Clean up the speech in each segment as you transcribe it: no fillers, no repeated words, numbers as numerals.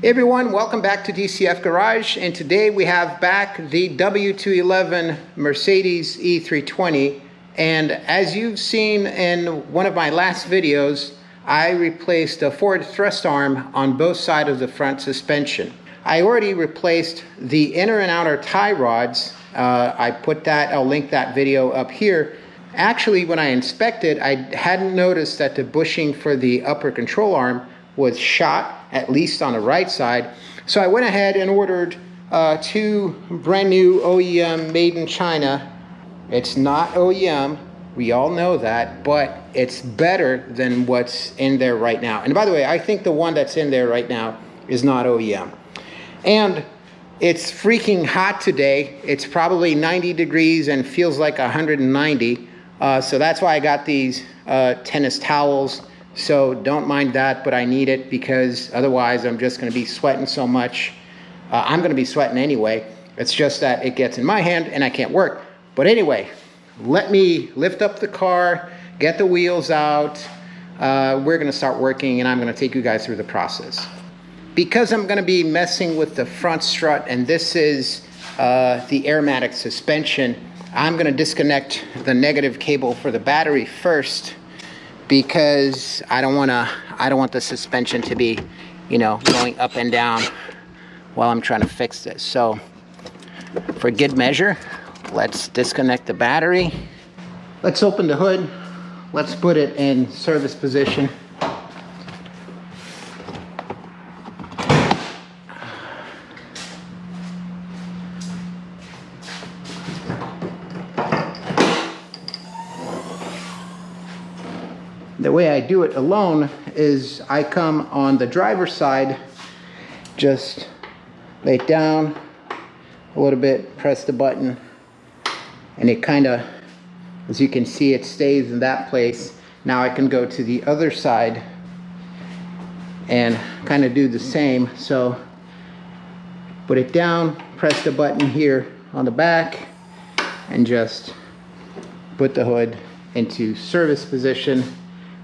Hey everyone, welcome back to DCF Garage, and today we have back the W211 Mercedes E320. And as you've seen in one of my last videos, I replaced a forward thrust arm on both sides of the front suspension. I already replaced the inner and outer tie rods. I'll link that video up here. Actually, when I inspected, I hadn't noticed that the bushing for the upper control arm was shot, at least on the right side. So I went ahead and ordered two brand new OEM made in China. It's not OEM, we all know that, but it's better than what's in there right now. And by the way, I think the one that's in there right now is not OEM. And it's freaking hot today. It's probably 90 degrees and feels like 190. So that's why I got these tennis towels. So don't mind that, but I need it because otherwise I'm just going to be sweating so much. I'm going to be sweating anyway. It's just that it gets in my hand and I can't work. But anyway, let me lift up the car, get the wheels out. We're going to start working and I'm going to take you guys through the process. Because I'm going to be messing with the front strut, and this is the airmatic suspension, I'm going to disconnect the negative cable for the battery first, because I don't want the suspension to be, going up and down while I'm trying to fix this. So for good measure, let's disconnect the battery. Let's open the hood. Let's put it in service position. The way I do it alone is I come on the driver's side, just lay it down a little bit, press the button, and it kind of, as you can see, it stays in that place. Now I can go to the other side and kind of do the same. So put it down, press the button here on the back, and just put the hood into service position.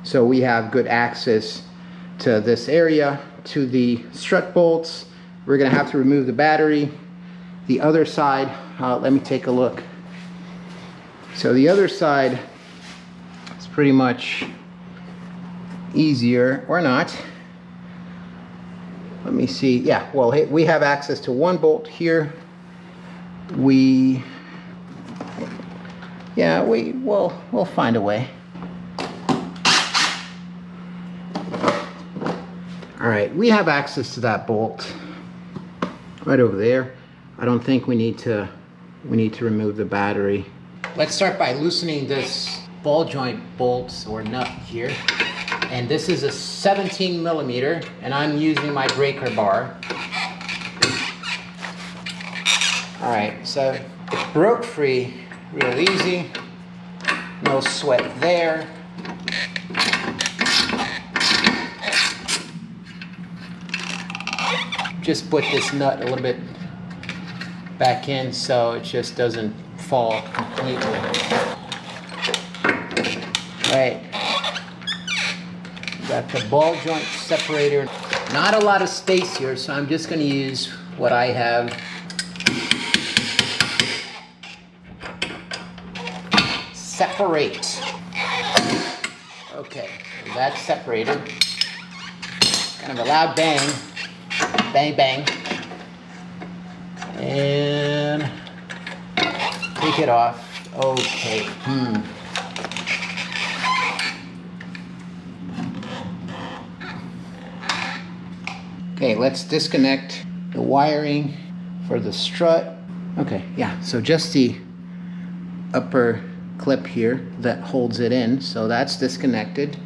So we have good access to this area, to the strut bolts. We're gonna have to remove the battery. The other side, let me take a look. So the other side is pretty much easier, or not. Let me see, yeah, well, we have access to one bolt here. We'll find a way. All right, we have access to that bolt right over there. I don't think we need to remove the battery. Let's start by loosening this ball joint bolt or nut here. And this is a 17 millimeter, and I'm using my breaker bar. All right, so it broke free real easy. No sweat there. Just put this nut a little bit back in so it just doesn't fall completely. Right. Got the ball joint separator. Not a lot of space here, so I'm just going to use what I have. Separate. Okay, so that's separated. Kind of a loud bang. Bang, bang. And take it off. Okay. Okay, let's disconnect the wiring for the strut. Okay, yeah, so just the upper clip here that holds it in, so that's disconnected.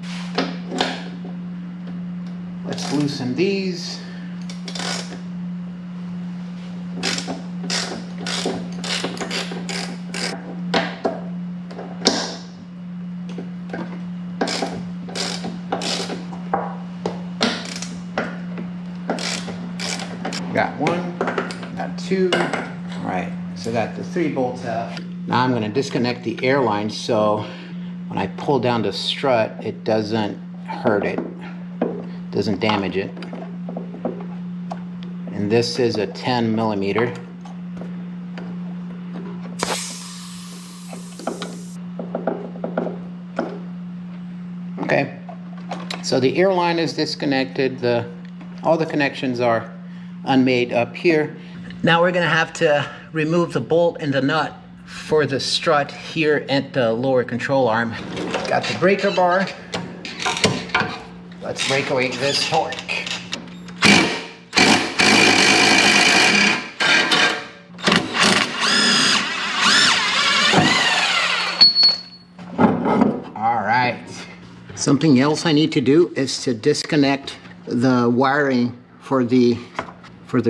Let's loosen these. Got one, got two. All right, so got the 3 bolts out. Now I'm going to disconnect the air line so when I pull down the strut, it doesn't hurt it, doesn't damage it. and this is a 10 millimeter. Okay, so the ear line is disconnected. All the connections are unmade up here. Now we're gonna have to remove the bolt and the nut for the strut here at the lower control arm. Got the breaker bar. Let's break away this torque. All right. Something else I need to do is to disconnect the wiring for the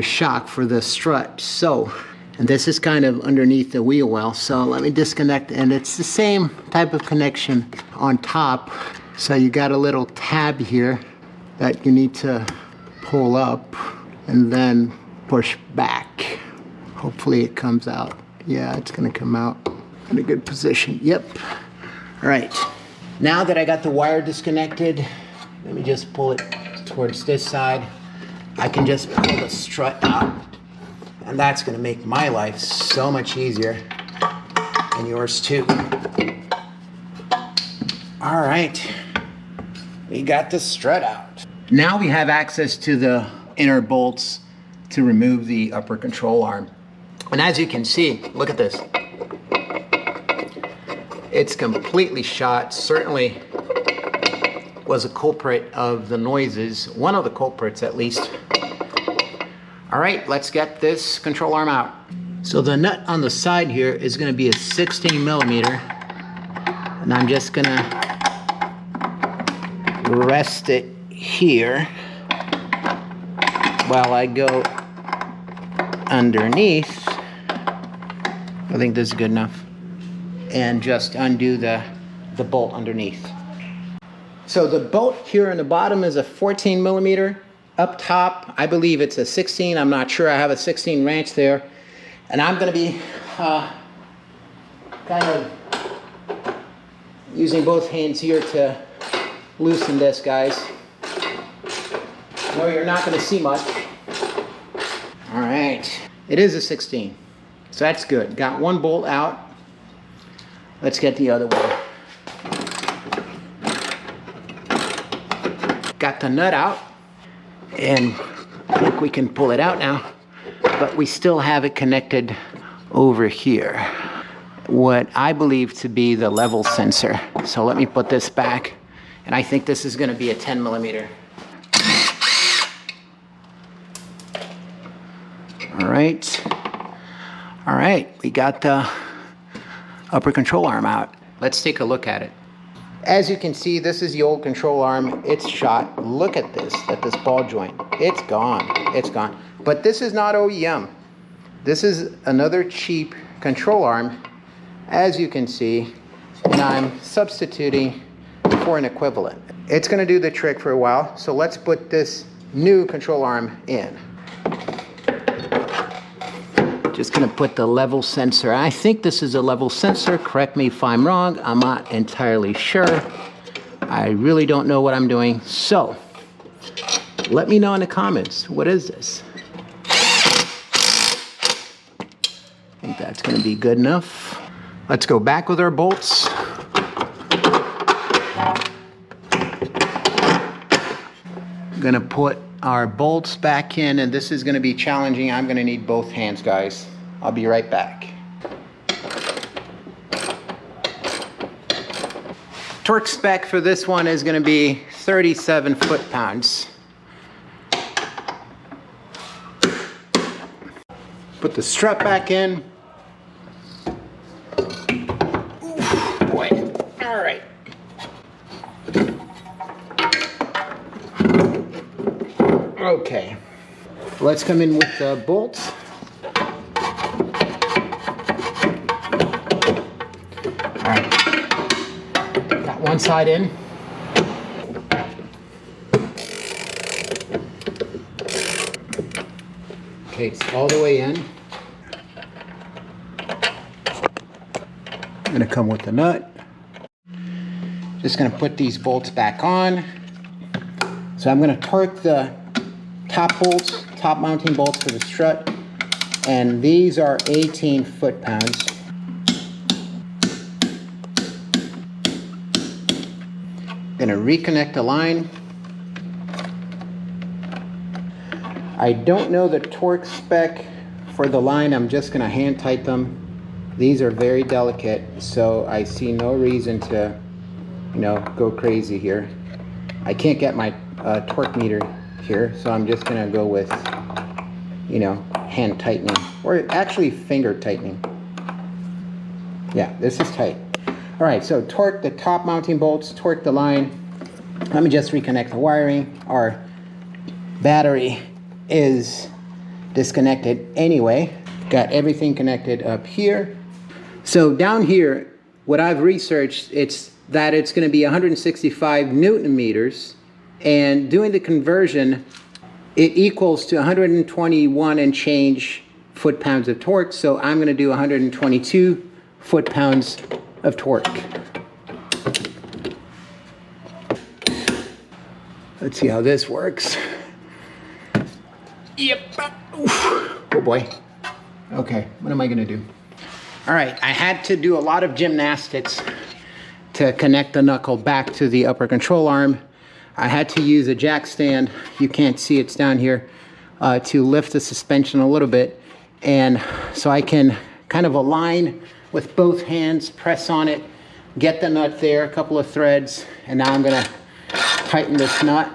shock for the strut. So, and this is kind of underneath the wheel well. So let me disconnect, and it's the same type of connection on top. So you got a little tab here that you need to pull up and then push back. Hopefully it comes out. Yeah, it's gonna come out in a good position. Yep. All right. Now that I got the wire disconnected, let me just pull it towards this side. I can just pull the strut out, and that's gonna make my life so much easier, and yours too. All right, we got the strut out. Now we have access to the inner bolts to remove the upper control arm. And as you can see, look at this. It's completely shot. Certainly was a culprit of the noises, one of the culprits at least. All right, let's get this control arm out. So the nut on the side here is gonna be a 16 millimeter, and I'm just gonna rest it here while I go underneath. I think this is good enough. And just undo the bolt underneath. So the bolt here in the bottom is a 14 millimeter. Up top, I believe it's a 16. I'm not sure. I have a 16 wrench there. And I'm gonna be kind of using both hands here to loosen this, guys. No, you're not gonna see much. All right, it is a 16. So that's good. Got one bolt out. Let's get the other one. Got the nut out, and I think we can pull it out now, but we still have it connected over here. What I believe to be the level sensor. So let me put this back, and I think this is gonna be a 10 millimeter. All right, we got the upper control arm out. Let's take a look at it. As you can see, this is the old control arm. It's shot. Look at this ball joint. It's gone. It's gone. But this is not OEM. This is another cheap control arm, as you can see, and I'm substituting for an equivalent. It's gonna do the trick for a while, so let's put this new control arm in. Just gonna put the level sensor. I think this is a level sensor. Correct me if I'm wrong. I'm not entirely sure. I really don't know what I'm doing. So let me know in the comments. What is this? I think that's gonna be good enough. Let's go back with our bolts. I'm gonna put our bolts back in, and this is gonna be challenging. I'm gonna need both hands, guys. I'll be right back. Torque spec for this one is gonna be 37 foot-pounds. Put the strut back in. Oof, boy, all right. Okay, let's come in with the bolts. All right, got one side in. Okay, it's all the way in. I'm gonna come with the nut. Just gonna put these bolts back on. So I'm gonna torque the top bolts top mounting bolts for the strut, and these are 18 foot-pounds. Gonna reconnect the line. I don't know the torque spec for the line. I'm just gonna hand tighten them. These are very delicate, so I see no reason to, go crazy here. I can't get my torque meter here, so I'm just gonna go with, hand tightening, or actually finger tightening. Yeah, this is tight. All right, so torque the top mounting bolts, torque the line. Let me just reconnect the wiring. Our battery is disconnected anyway. Got everything connected up here. So down here, what I've researched, it's going to be 165 Newton meters, and doing the conversion, it equals to 121 and change foot-pounds of torque. So I'm going to do 122 foot-pounds of torque. Let's see how this works. Yep. Oh boy. Okay, what am I gonna do? All right, I had to do a lot of gymnastics to connect the knuckle back to the upper control arm. I had to use a jack stand, you can't see it's down here, to lift the suspension a little bit. And so I can kind of align with both hands, press on it, get the nut there, a couple of threads, and now I'm gonna tighten this nut.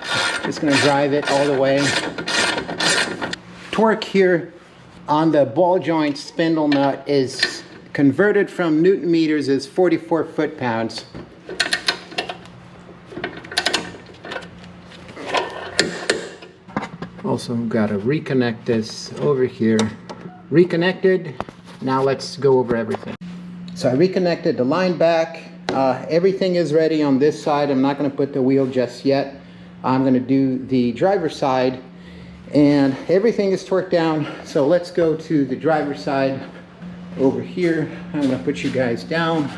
Just gonna drive it all the way. Torque here on the ball joint spindle nut is converted from Newton meters as 44 foot-pounds. Also got to reconnect this over here. Reconnected. Now let's go over everything. So I reconnected the line back. Everything is ready on this side. I'm not going to put the wheel just yet. I'm going to do the driver's side, and everything is torqued down. So let's go to the driver's side over here. I'm going to put you guys down.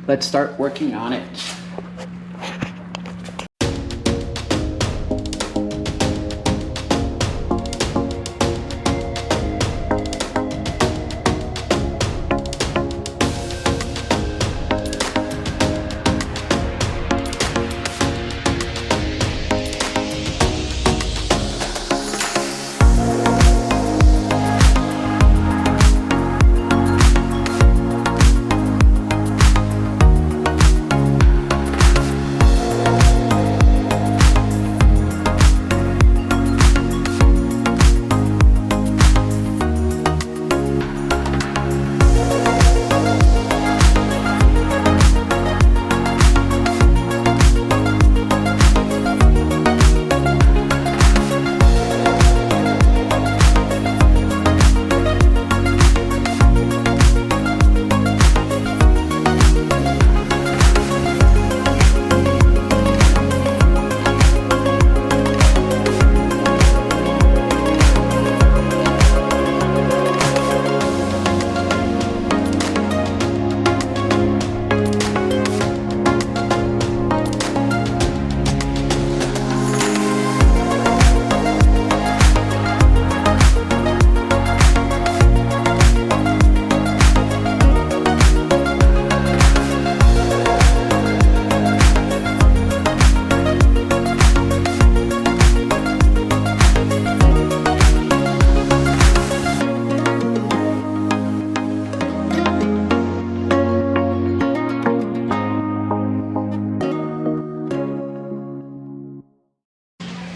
Let's start working on it.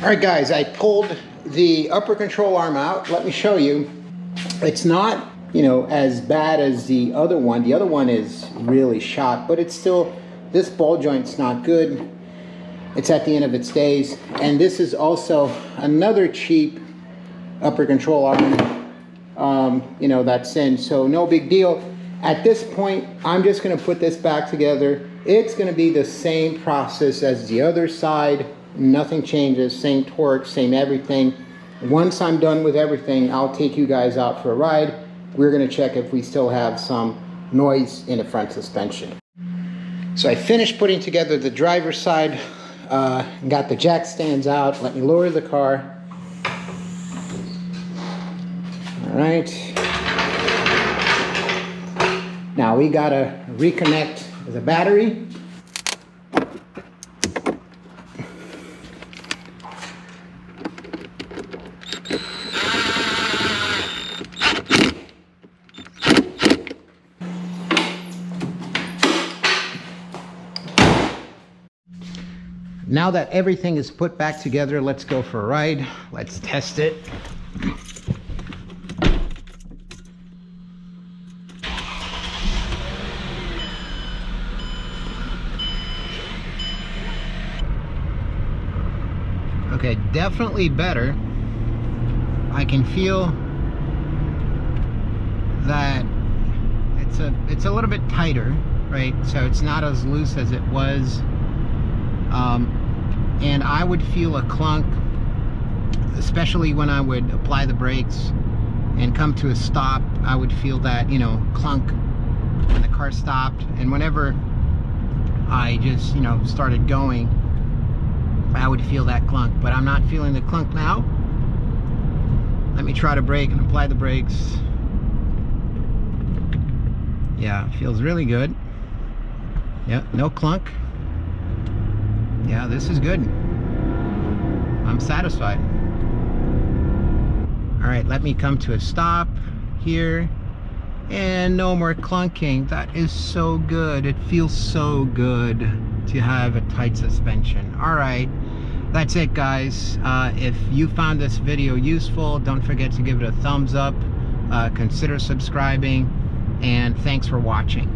All right, guys, I pulled the upper control arm out. Let me show you. It's not, as bad as the other one. The other one is really shot, but it's still, this ball joint's not good. It's at the end of its days. And this is also another cheap upper control arm, that's in, so no big deal. At this point, I'm just gonna put this back together. It's gonna be the same process as the other side. Nothing changes, same torque, same everything. Once I'm done with everything, I'll take you guys out for a ride. We're gonna check if we still have some noise in the front suspension. So I finished putting together the driver's side, got the jack stands out. Let me lower the car. All right. Now we gotta reconnect the battery. Now that everything is put back together, let's go for a ride. Let's test it. Okay, definitely better. I can feel that it's a little bit tighter, right? So it's not as loose as it was. And I would feel a clunk, especially when I would apply the brakes and come to a stop. I would feel that, you know, clunk when the car stopped. And whenever I just, you know, started going, I would feel that clunk. But I'm not feeling the clunk now. Let me try to brake and apply the brakes. Yeah, feels really good. Yeah, no clunk. Yeah, this is good. I'm satisfied. All right, let me come to a stop here. And no more clunking. That is so good. It feels so good to have a tight suspension. All right, that's it, guys. If you found this video useful, don't forget to give it a thumbs up. Consider subscribing. And thanks for watching.